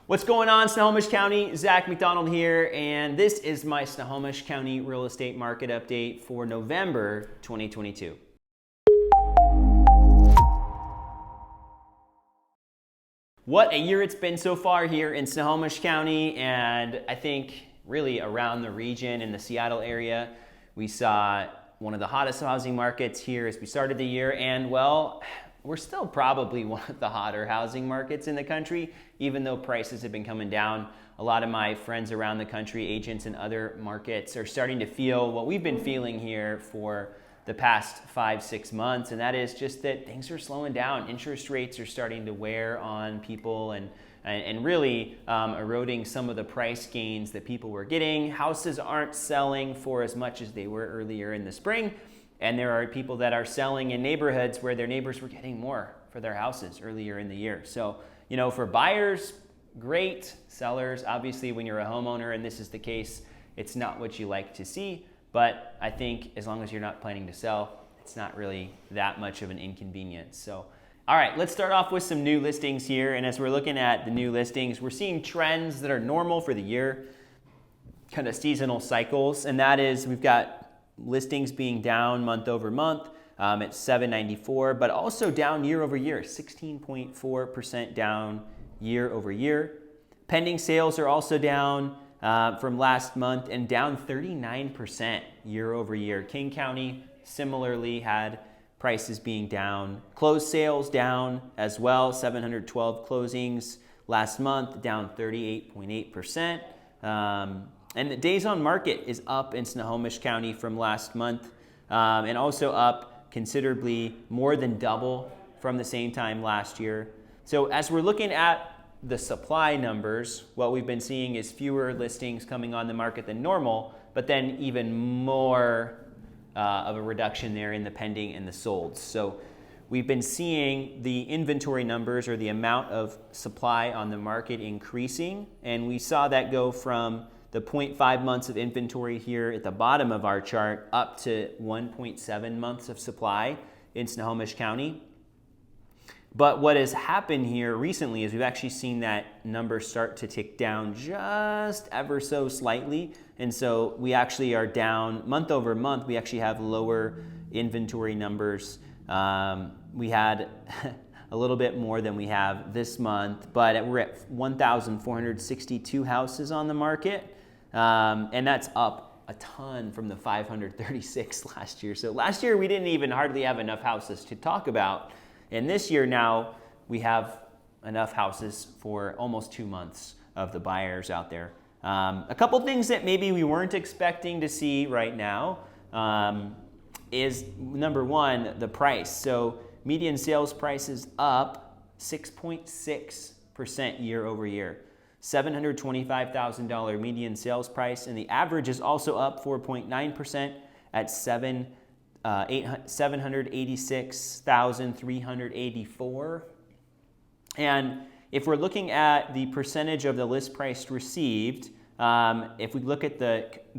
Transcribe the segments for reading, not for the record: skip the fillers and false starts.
What's going on, Snohomish County? Zach McDonald here, and this is my Snohomish County real estate market update for November 2022. What a year it's been so far here in Snohomish County, and I think really around the region in the Seattle area. We saw one of the hottest housing markets here as we started the year, and well, we're still probably one of the hotter housing markets in the country, even though prices have been coming down. A lot of my friends around the country, agents in other markets, are starting to feel what we've been feeling here for the past 5-6 months, and that is just that things are slowing down. Interest rates are starting to wear on people and really eroding some of the price gains that people were getting. Houses aren't selling for as much as they were earlier in the spring. And there are people that are selling in neighborhoods where their neighbors were getting more for their houses earlier in the year. So, for buyers, great. Sellers, obviously, when you're a homeowner and this is the case, it's not what you like to see. But I think as long as you're not planning to sell, it's not really that much of an inconvenience. So, all right, let's start off with some new listings here. And as we're looking at the new listings, we're seeing trends that are normal for the year, kind of seasonal cycles. And that is, we've got listings being down month over month at 794, but also down year over year, 16.4% down year over year. Pending sales are also down from last month and down 39% year over year. King County similarly had prices being down. Closed sales down as well, 712 closings last month, down 38.8%. And the days on market is up in Snohomish County from last month, and also up considerably, more than double from the same time last year. So as we're looking at the supply numbers, what we've been seeing is fewer listings coming on the market than normal, but then even more of a reduction there in the pending and the solds. So we've been seeing the inventory numbers, or the amount of supply on the market, increasing, and we saw that go from the 0.5 months of inventory here at the bottom of our chart up to 1.7 months of supply in Snohomish County. But what has happened here recently is we've actually seen that number start to tick down just ever so slightly. And so we actually are down month over month. We actually have lower inventory numbers. We had a little bit more than we have this month, but we're at 1,462 houses on the market. And that's up a ton from the 536 last year. So last year we didn't even hardly have enough houses to talk about. And this year now we have enough houses for almost 2 months of the buyers out there. A couple things that maybe we weren't expecting to see right now is, number one, the price. So median sales price is up 6.6% year over year. $725,000 median sales price, and the average is also up 4.9% at $786,384. And if we're looking at the percentage of the list price received, if we look at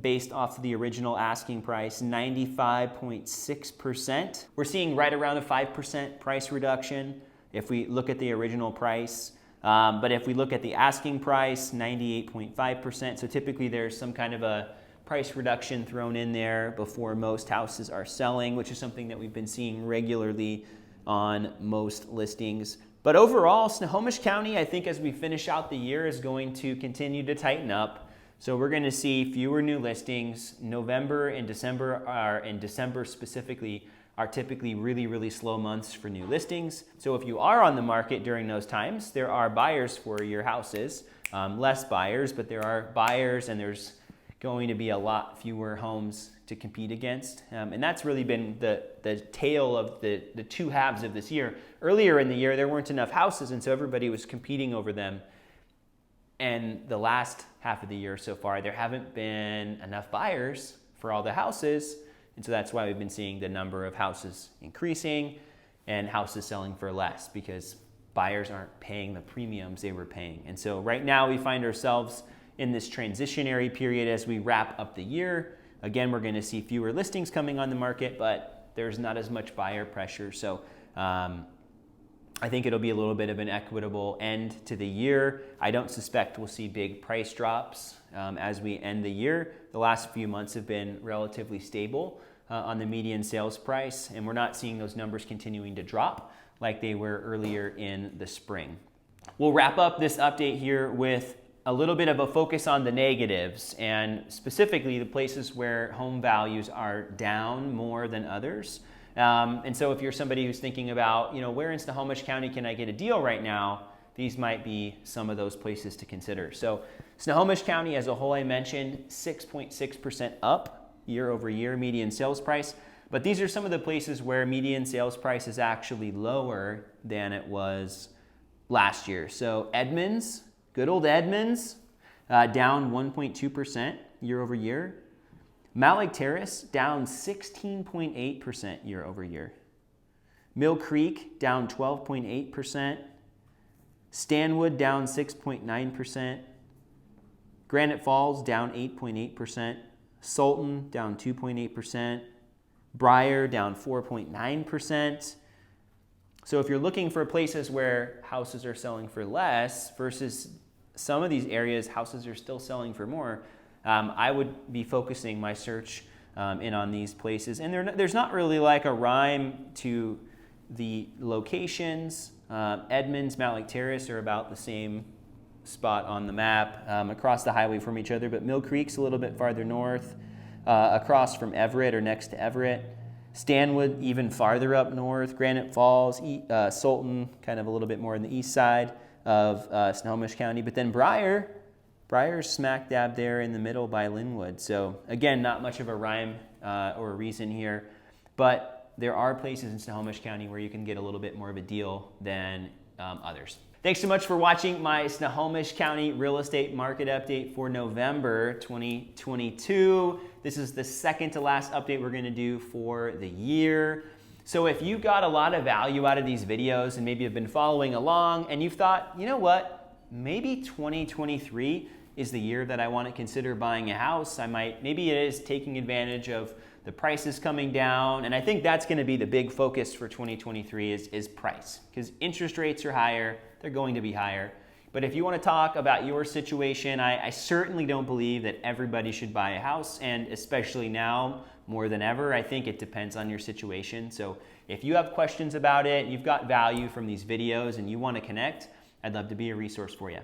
based off of the original asking price, 95.6%. We're seeing right around a 5% price reduction if we look at the original price. But if we look at the asking price, 98.5%. So typically there's some kind of a price reduction thrown in there before most houses are selling, which is something that we've been seeing regularly on most listings. But overall, Snohomish County, I think as we finish out the year, is going to continue to tighten up. So we're going to see fewer new listings. November and December specifically, are typically really, really slow months for new listings. So if you are on the market during those times, there are buyers for your houses. Less buyers, but there are buyers, and there's going to be a lot fewer homes to compete against. And that's really been the tale of the two halves of this year. Earlier in the year, there weren't enough houses, and so everybody was competing over them. And the last half of the year so far, there haven't been enough buyers for all the houses. And so that's why we've been seeing the number of houses increasing and houses selling for less, because buyers aren't paying the premiums they were paying. And so right now we find ourselves in this transitionary period as we wrap up the year. Again, we're going to see fewer listings coming on the market, but there's not as much buyer pressure. So I I think it'll be a little bit of an equitable end to the year. I don't suspect we'll see big price drops as we end the year. The last few months have been relatively stable on the median sales price, and we're not seeing those numbers continuing to drop like they were earlier in the spring. We'll wrap up this update here with a little bit of a focus on the negatives, and specifically the places where home values are down more than others. And so if you're somebody who's thinking about, where in Snohomish County can I get a deal right now, these might be some of those places to consider. So Snohomish County as a whole, I mentioned 6.6% up year over year median sales price. But these are some of the places where median sales price is actually lower than it was last year. So Edmonds, good old Edmonds, down 1.2% year over year. Mount Lake Terrace down 16.8% year over year. Mill Creek down 12.8%. Stanwood down 6.9%. Granite Falls down 8.8%. Sultan down 2.8%. Briar down 4.9%. So if you're looking for places where houses are selling for less versus some of these areas houses are still selling for more, I would be focusing my search in on these places. And there's not really like a rhyme to the locations. Edmonds, Mount Lake Terrace are about the same spot on the map across the highway from each other, but Mill Creek's a little bit farther north, across from Everett or next to Everett. Stanwood even farther up north. Granite Falls, Sultan kind of a little bit more on the east side of Snohomish County. But then Briar's smack dab there in the middle by Linwood. So again, not much of a rhyme or a reason here, but there are places in Snohomish County where you can get a little bit more of a deal than others. Thanks so much for watching my Snohomish County real estate market update for November 2022. This is the second to last update we're going to do for the year. So if you got a lot of value out of these videos and maybe have been following along and you've thought, you know what, maybe 2023 is the year that I want to consider buying a house. Maybe it is taking advantage of the prices coming down. And I think that's going to be the big focus for 2023 is price, because interest rates are higher. They're going to be higher. But if you want to talk about your situation, I certainly don't believe that everybody should buy a house. And especially now, more than ever, I think it depends on your situation. So if you have questions about it, you've got value from these videos and you want to connect, I'd love to be a resource for you.